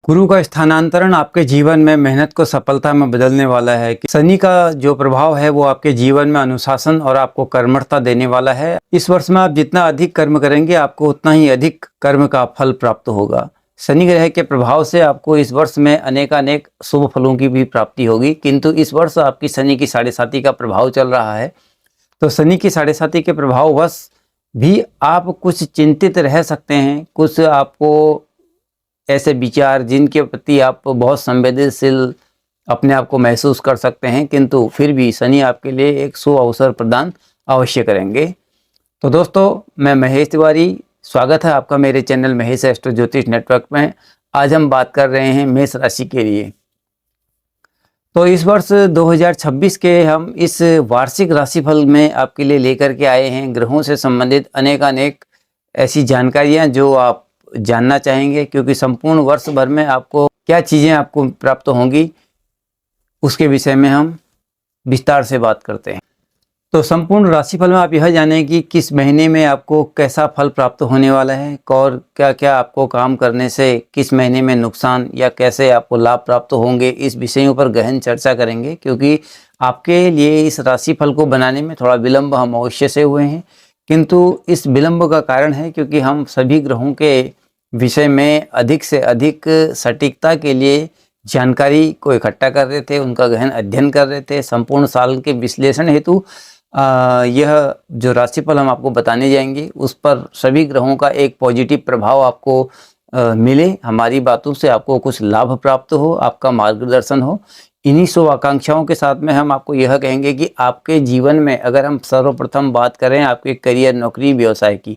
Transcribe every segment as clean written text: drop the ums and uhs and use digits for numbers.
गुरु का स्थानांतरण आपके जीवन में मेहनत को सफलता में बदलने वाला है। कि शनि का जो प्रभाव है वो आपके जीवन में अनुशासन और आपको कर्मठता देने वाला है। इस वर्ष में आप जितना अधिक कर्म करेंगे आपको उतना ही अधिक कर्म का फल प्राप्त होगा। शनि ग्रह के प्रभाव से आपको इस वर्ष में अनेकानेक शुभ फलों की भी प्राप्ति होगी, किंतु इस वर्ष आपकी शनि की 7.5 का प्रभाव चल रहा है। तो शनि की 7.5 के प्रभाववश भी आप कुछ चिंतित रह सकते हैं। कुछ आपको ऐसे विचार जिनके प्रति आप बहुत संवेदनशील अपने आप को महसूस कर सकते हैं, किंतु फिर भी शनि आपके लिए एक शुभ अवसर प्रदान अवश्य करेंगे। तो दोस्तों, मैं महेश तिवारी, स्वागत है आपका मेरे चैनल महेश एस्ट्रो ज्योतिष नेटवर्क में। आज हम बात कर रहे हैं मेष राशि के लिए। तो इस वर्ष 2026 के हम इस वार्षिक राशिफल में आपके लिए लेकर के आए हैं ग्रहों से संबंधित अनेकानेक ऐसी जानकारियां जो आप जानना चाहेंगे, क्योंकि संपूर्ण वर्ष भर में आपको क्या चीज़ें आपको प्राप्त होंगी उसके विषय में हम विस्तार से बात करते हैं। तो संपूर्ण राशिफल में आप यह जानें कि किस महीने में आपको कैसा फल प्राप्त होने वाला है और क्या क्या आपको काम करने से किस महीने में नुकसान या कैसे आपको लाभ प्राप्त होंगे, इस विषयों पर गहन चर्चा करेंगे। क्योंकि आपके लिए इस राशिफल को बनाने में थोड़ा विलंब हम अवश्य से हुए हैं, किंतु इस विलंब का कारण है क्योंकि हम सभी ग्रहों के विषय में अधिक से अधिक सटीकता के लिए जानकारी को इकट्ठा कर रहे थे, उनका गहन अध्ययन कर रहे थे। संपूर्ण साल के विश्लेषण हेतु यह जो राशिफल हम आपको बताने जाएंगे उस पर सभी ग्रहों का एक पॉजिटिव प्रभाव आपको मिले, हमारी बातों से आपको कुछ लाभ प्राप्त हो, आपका मार्गदर्शन हो। इन्हीं शुभ आकांक्षाओं के साथ में हम आपको यह कहेंगे कि आपके जीवन में अगर हम सर्वप्रथम बात करें आपके करियर, नौकरी, व्यवसाय की,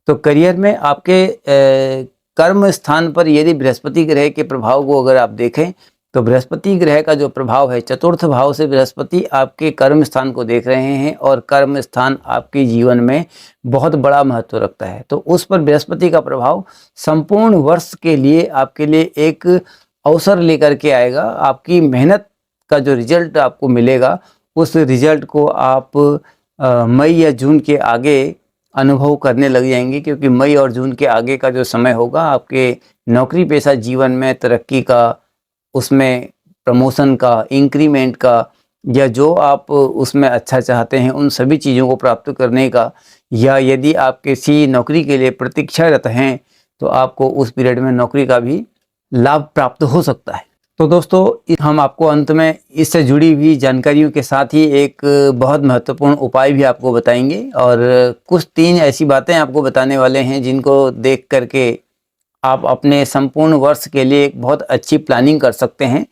तो करियर में आपके कर्म स्थान पर यदि बृहस्पति ग्रह के प्रभाव को अगर आप देखें तो बृहस्पति ग्रह का जो प्रभाव है, चतुर्थ भाव से बृहस्पति आपके कर्म स्थान को देख रहे हैं और कर्म स्थान आपके जीवन में बहुत बड़ा महत्व रखता है। तो उस पर बृहस्पति का प्रभाव संपूर्ण वर्ष के लिए आपके लिए एक अवसर लेकर के आएगा। आपकी मेहनत का जो रिजल्ट आपको मिलेगा उस रिजल्ट को आप मई या जून के आगे अनुभव करने लग जाएंगे, क्योंकि मई और जून के आगे का जो समय होगा आपके नौकरी पेशा जीवन में तरक्की का, उसमें प्रमोशन का, इंक्रीमेंट का, या जो आप उसमें अच्छा चाहते हैं उन सभी चीज़ों को प्राप्त करने का, या यदि आप किसी नौकरी के लिए प्रतीक्षारत हैं तो आपको उस पीरियड में नौकरी का भी लाभ प्राप्त हो सकता है। तो दोस्तों, हम आपको अंत में इससे जुड़ी हुई जानकारियों के साथ ही एक बहुत महत्वपूर्ण उपाय भी आपको बताएंगे और कुछ 3 ऐसी बातें आपको बताने वाले हैं जिनको देख करके आप अपने संपूर्ण वर्ष के लिए एक बहुत अच्छी प्लानिंग कर सकते हैं।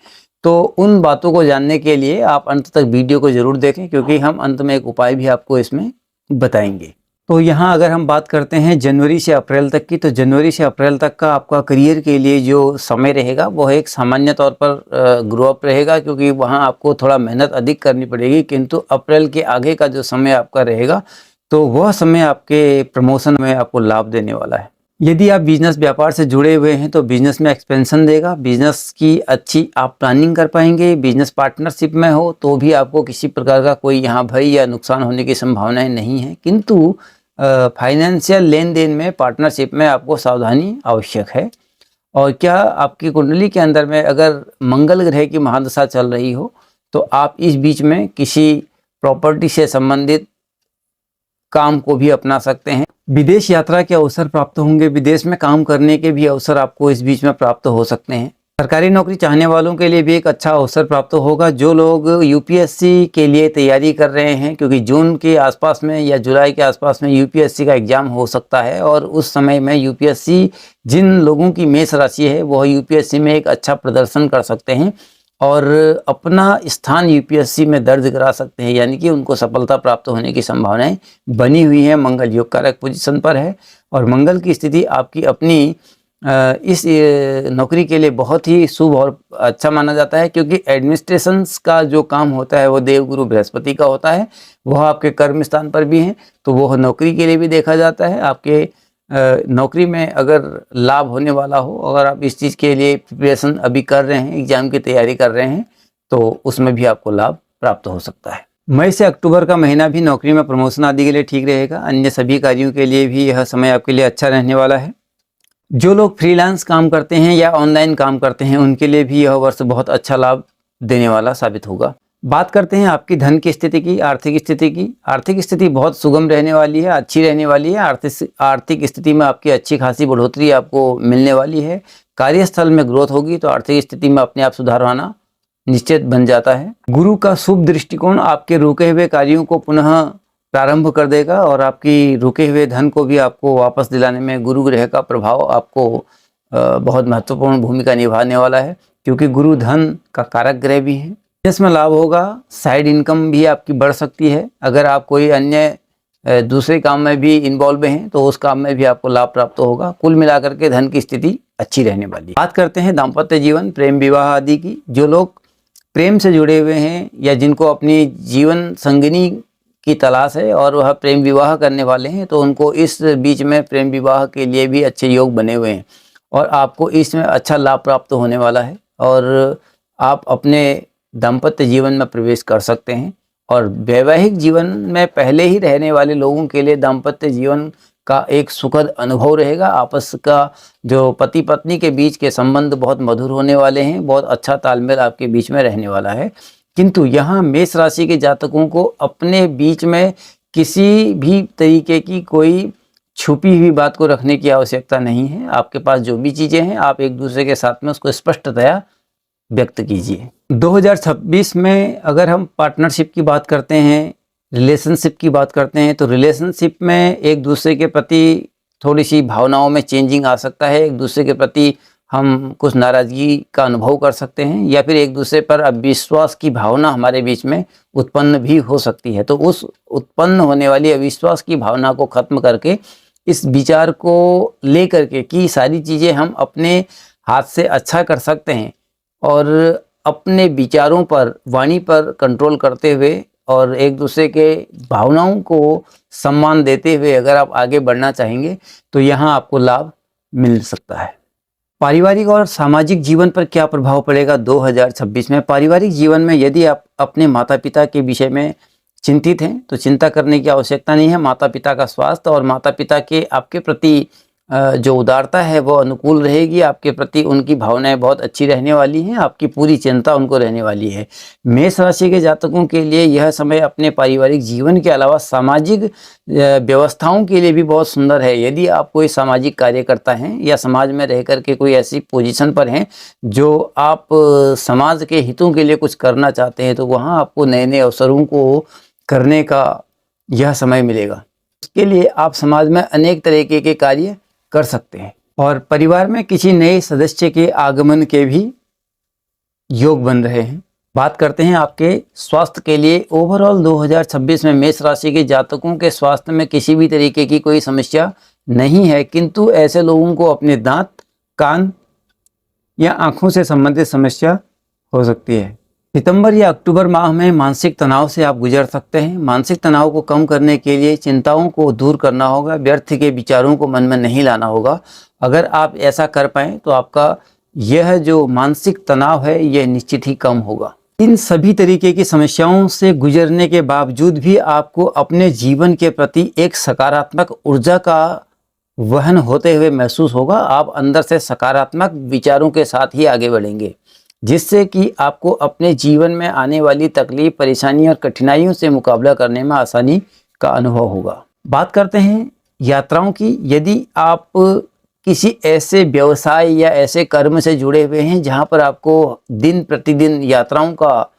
तो उन बातों को जानने के लिए आप अंत तक वीडियो को ज़रूर देखें, क्योंकि हम अंत में एक उपाय भी आपको इसमें बताएंगे। तो यहाँ अगर हम बात करते हैं जनवरी से अप्रैल तक की, तो जनवरी से अप्रैल तक का आपका करियर के लिए जो समय रहेगा वो एक सामान्य तौर पर ग्रो अप रहेगा, क्योंकि वहाँ आपको थोड़ा मेहनत अधिक करनी पड़ेगी। किंतु अप्रैल के आगे का जो समय आपका रहेगा तो वह समय आपके प्रमोशन में आपको लाभ देने वाला है। यदि आप बिजनेस व्यापार से जुड़े हुए हैं तो बिजनेस में एक्सपेंशन देगा, बिजनेस की अच्छी आप प्लानिंग कर पाएंगे। बिजनेस पार्टनरशिप में हो तो भी आपको किसी प्रकार का कोई यहाँ भय या नुकसान होने की संभावनाएं नहीं है, किंतु फाइनेंशियल लेन देन में, पार्टनरशिप में आपको सावधानी आवश्यक है। और क्या आपकी कुंडली के अंदर में अगर मंगल ग्रह की महादशा चल रही हो तो आप इस बीच में किसी प्रॉपर्टी से संबंधित काम को भी अपना सकते हैं। विदेश यात्रा के अवसर प्राप्त होंगे, विदेश में काम करने के भी अवसर आपको इस बीच में प्राप्त हो सकते हैं। सरकारी नौकरी चाहने वालों के लिए भी एक अच्छा अवसर प्राप्त होगा। जो लोग यूपीएससी के लिए तैयारी कर रहे हैं, क्योंकि जून के आसपास में या जुलाई के आसपास में यूपीएससी का एग्जाम हो सकता है और उस समय में यूपीएससी, जिन लोगों की मेष राशि है वह यूपीएससी में एक अच्छा प्रदर्शन कर सकते हैं और अपना स्थान यूपीएससी में दर्ज करा सकते हैं, यानी कि उनको सफलता प्राप्त होने की संभावनाएं बनी हुई हैं। मंगल योग कारक पोजीशन पर है और मंगल की स्थिति आपकी अपनी इस नौकरी के लिए बहुत ही शुभ और अच्छा माना जाता है, क्योंकि एडमिनिस्ट्रेशन का जो काम होता है वो देवगुरु बृहस्पति का होता है, वह आपके कर्म स्थान पर भी हैं, तो वह नौकरी के लिए भी देखा जाता है। आपके नौकरी में अगर लाभ होने वाला हो, अगर आप इस चीज़ के लिए प्रिपरेशन अभी कर रहे हैं, एग्जाम की तैयारी कर रहे हैं, तो उसमें भी आपको लाभ प्राप्त हो सकता है। मई से अक्टूबर का महीना भी नौकरी में प्रमोशन आदि के लिए ठीक रहेगा। अन्य सभी कार्यों के लिए भी यह समय आपके लिए अच्छा रहने वाला है। जो लोग फ्रीलांस काम करते हैं या ऑनलाइन काम करते हैं उनके लिए भी यह वर्ष बहुत अच्छा लाभ देने वाला साबित होगा। बात करते हैं आपकी धन की स्थिति की, आर्थिक स्थिति की। आर्थिक स्थिति बहुत सुगम रहने वाली है, अच्छी रहने वाली है। आर्थिक स्थिति में आपकी अच्छी खासी बढ़ोतरी आपको मिलने वाली है। कार्यस्थल में ग्रोथ होगी तो आर्थिक स्थिति में अपने आप सुधार आना निश्चित बन जाता है। गुरु का शुभ दृष्टिकोण आपके रुके हुए कार्यों को पुनः प्रारंभ कर देगा और आपकी रुके हुए धन को भी आपको वापस दिलाने में गुरु ग्रह का प्रभाव आपको बहुत महत्वपूर्ण भूमिका निभाने वाला है, क्योंकि गुरु धन का कारक ग्रह भी है। इसमें लाभ होगा, साइड इनकम भी आपकी बढ़ सकती है। अगर आप कोई अन्य दूसरे काम में भी इन्वॉल्व हैं तो उस काम में भी आपको लाभ प्राप्त होगा। कुल मिलाकर के धन की स्थिति अच्छी रहने वाली है। बात करते हैं दाम्पत्य जीवन, प्रेम विवाह आदि की। जो लोग प्रेम से जुड़े हुए हैं या जिनको अपनी जीवन संगिनी की तलाश है और वह प्रेम विवाह करने वाले हैं तो उनको इस बीच में प्रेम विवाह के लिए भी अच्छे योग बने हुए हैं और आपको इसमें अच्छा लाभ प्राप्त होने वाला है और आप अपने दाम्पत्य जीवन में प्रवेश कर सकते हैं। और वैवाहिक जीवन में पहले ही रहने वाले लोगों के लिए दाम्पत्य जीवन का एक सुखद अनुभव रहेगा। आपस का जो पति पत्नी के बीच के संबंध बहुत मधुर होने वाले हैं, बहुत अच्छा तालमेल आपके बीच में रहने वाला है। किंतु यहाँ मेष राशि के जातकों को अपने बीच में किसी भी तरीके की कोई छुपी हुई बात को रखने की आवश्यकता नहीं है। आपके पास जो भी चीज़ें हैं आप एक दूसरे के साथ में उसको स्पष्टतया व्यक्त कीजिए। 2026 में अगर हम पार्टनरशिप की बात करते हैं, रिलेशनशिप की बात करते हैं, तो रिलेशनशिप में एक दूसरे के प्रति थोड़ी सी भावनाओं में चेंजिंग आ सकता है। एक दूसरे के प्रति हम कुछ नाराज़गी का अनुभव कर सकते हैं या फिर एक दूसरे पर अविश्वास की भावना हमारे बीच में उत्पन्न भी हो सकती है। तो उस उत्पन्न होने वाली अविश्वास की भावना को ख़त्म करके इस विचार को लेकर के कि सारी चीज़ें हम अपने हाथ से अच्छा कर सकते हैं और अपने विचारों पर, वाणी पर कंट्रोल करते हुए और एक दूसरे के भावनाओं को सम्मान देते हुए अगर आप आगे बढ़ना चाहेंगे तो यहाँ आपको लाभ मिल सकता है। पारिवारिक और सामाजिक जीवन पर क्या प्रभाव पड़ेगा 2026 में? पारिवारिक जीवन में यदि आप अपने माता पिता के विषय में चिंतित हैं तो चिंता करने की आवश्यकता नहीं है। माता पिता का स्वास्थ्य और माता पिता के आपके प्रति जो उदारता है वो अनुकूल रहेगी। आपके प्रति उनकी भावनाएं बहुत अच्छी रहने वाली हैं, आपकी पूरी चिंता उनको रहने वाली है। मेष राशि के जातकों के लिए यह समय अपने पारिवारिक जीवन के अलावा सामाजिक व्यवस्थाओं के लिए भी बहुत सुंदर है। यदि आप कोई सामाजिक कार्यकर्ता हैं या समाज में रह कर के कोई ऐसी पोजीशन पर हैं जो आप समाज के हितों के लिए कुछ करना चाहते हैं तो वहाँ आपको नए नए अवसरों को करने का यह समय मिलेगा। उसके लिए आप समाज में अनेक तरीके के कार्य कर सकते हैं और परिवार में किसी नए सदस्य के आगमन के भी योग बन रहे हैं। बात करते हैं आपके स्वास्थ्य के लिए। ओवरऑल 2026 में मेष राशि के जातकों के स्वास्थ्य में किसी भी तरीके की कोई समस्या नहीं है, किंतु ऐसे लोगों को अपने दांत, कान या आँखों से संबंधित समस्या हो सकती है। सितंबर या अक्टूबर माह में मानसिक तनाव से आप गुजर सकते हैं। मानसिक तनाव को कम करने के लिए चिंताओं को दूर करना होगा, व्यर्थ के विचारों को मन में नहीं लाना होगा। अगर आप ऐसा कर पाएँ तो आपका यह जो मानसिक तनाव है यह निश्चित ही कम होगा। इन सभी तरीके की समस्याओं से गुजरने के बावजूद भी आपको अपने जीवन के प्रति एक सकारात्मक ऊर्जा का वहन होते हुए महसूस होगा। आप अंदर से सकारात्मक विचारों के साथ ही आगे बढ़ेंगे, जिससे कि आपको अपने जीवन में आने वाली तकलीफ, परेशानी और कठिनाइयों से मुकाबला करने में आसानी का अनुभव होगा। बात करते हैं यात्राओं की। यदि आप किसी ऐसे व्यवसाय या ऐसे कर्म से जुड़े हुए हैं जहां पर आपको दिन प्रतिदिन यात्राओं का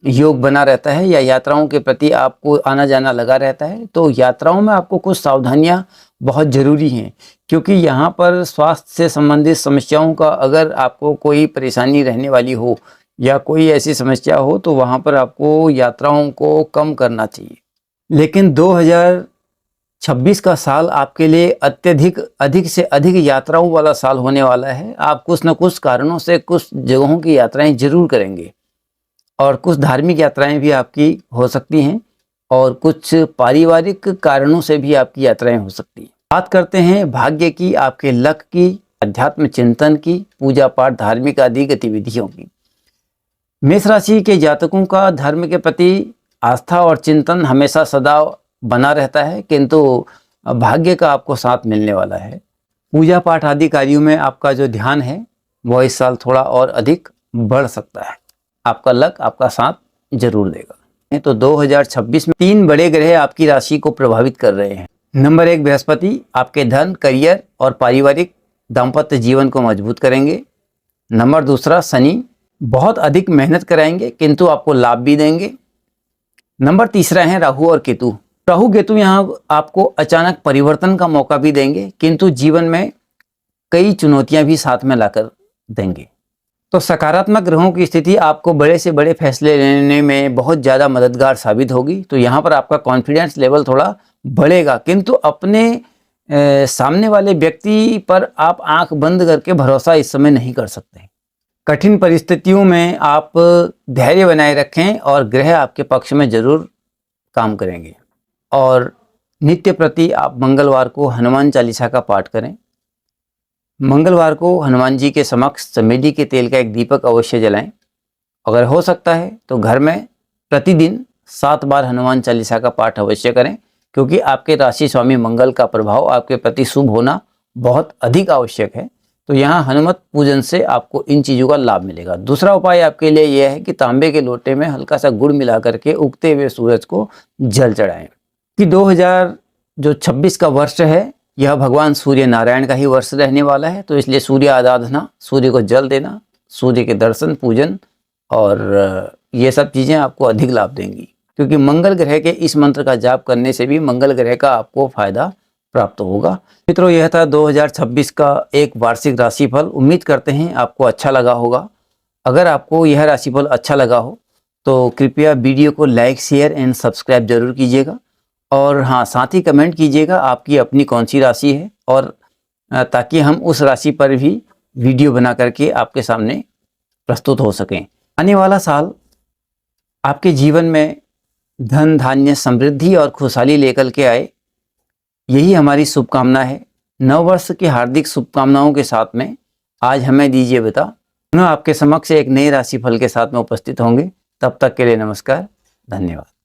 योग बना रहता है या यात्राओं के प्रति आपको आना जाना लगा रहता है, तो यात्राओं में आपको कुछ सावधानियां बहुत ज़रूरी हैं, क्योंकि यहाँ पर स्वास्थ्य से संबंधित समस्याओं का अगर आपको कोई परेशानी रहने वाली हो या कोई ऐसी समस्या हो तो वहाँ पर आपको यात्राओं को कम करना चाहिए। लेकिन 2026 का साल आपके लिए अधिक से अधिक यात्राओं वाला साल होने वाला है। आप कुछ न कुछ कारणों से कुछ जगहों की यात्राएं जरूर करेंगे और कुछ धार्मिक यात्राएं भी आपकी हो सकती हैं और कुछ पारिवारिक कारणों से भी आपकी यात्राएं हो सकती हैं। बात करते हैं भाग्य की, आपके लक की, अध्यात्म चिंतन की, पूजा पाठ, धार्मिक आदि गतिविधियों की। मेष राशि के जातकों का धर्म के प्रति आस्था और चिंतन हमेशा सदा बना रहता है, किंतु भाग्य का आपको साथ मिलने वाला है। पूजा पाठ आदि कार्यों में आपका जो ध्यान है वो इस साल थोड़ा और अधिक बढ़ सकता है। आपका लक आपका साथ जरूर देगा। तो 2026 में 3 बड़े ग्रह आपकी राशि को प्रभावित कर रहे हैं। नंबर 1 बृहस्पति आपके धन, करियर और पारिवारिक दाम्पत्य जीवन को मजबूत करेंगे। नंबर 2 शनि बहुत अधिक मेहनत कराएंगे किंतु आपको लाभ भी देंगे। नंबर 3 है राहु और केतु। राहु केतु यहाँ आपको अचानक परिवर्तन का मौका भी देंगे किंतु जीवन में कई चुनौतियां भी साथ में लाकर देंगे। तो सकारात्मक ग्रहों की स्थिति आपको बड़े से बड़े फैसले लेने में बहुत ज़्यादा मददगार साबित होगी। तो यहाँ पर आपका कॉन्फिडेंस लेवल थोड़ा बढ़ेगा किंतु अपने सामने वाले व्यक्ति पर आप आंख बंद करके भरोसा इस समय नहीं कर सकते। कठिन परिस्थितियों में आप धैर्य बनाए रखें और ग्रह आपके पक्ष में जरूर काम करेंगे। और नित्य प्रति आप मंगलवार को हनुमान चालीसा का पाठ करें। मंगलवार को हनुमान जी के समक्ष चमेली के तेल का एक दीपक अवश्य जलाएं। अगर हो सकता है तो घर में प्रतिदिन 7 बार हनुमान चालीसा का पाठ अवश्य करें, क्योंकि आपके राशि स्वामी मंगल का प्रभाव आपके प्रति शुभ होना बहुत अधिक आवश्यक है। तो यहाँ हनुमत पूजन से आपको इन चीज़ों का लाभ मिलेगा। दूसरा उपाय आपके लिए यह है कि तांबे के लोटे में हल्का सा गुड़ मिला करके उगते हुए सूरज को जल चढ़ाएं। कि 2026 का वर्ष है यह भगवान सूर्य नारायण का ही वर्ष रहने वाला है। तो इसलिए सूर्य आराधना, सूर्य को जल देना, सूर्य के दर्शन पूजन और ये सब चीज़ें आपको अधिक लाभ देंगी, क्योंकि मंगल ग्रह के इस मंत्र का जाप करने से भी मंगल ग्रह का आपको फायदा प्राप्त होगा। मित्रों, यह था 2026 का एक वार्षिक राशिफल। उम्मीद करते हैं आपको अच्छा लगा होगा। अगर आपको यह राशिफल अच्छा लगा हो तो कृपया वीडियो को लाइक, शेयर एंड सब्सक्राइब जरूर कीजिएगा। और हाँ, साथ ही कमेंट कीजिएगा आपकी अपनी कौन सी राशि है, और ताकि हम उस राशि पर भी वीडियो बना करके आपके सामने प्रस्तुत हो सकें। आने वाला साल आपके जीवन में धन, धान्य, समृद्धि और खुशहाली लेकर के आए, यही हमारी शुभकामना है। नव वर्ष की हार्दिक शुभकामनाओं के साथ में आज हमें दीजिए विदा। पुनः आपके समक्ष एक नए राशिफल के साथ में उपस्थित होंगे। तब तक के लिए नमस्कार, धन्यवाद।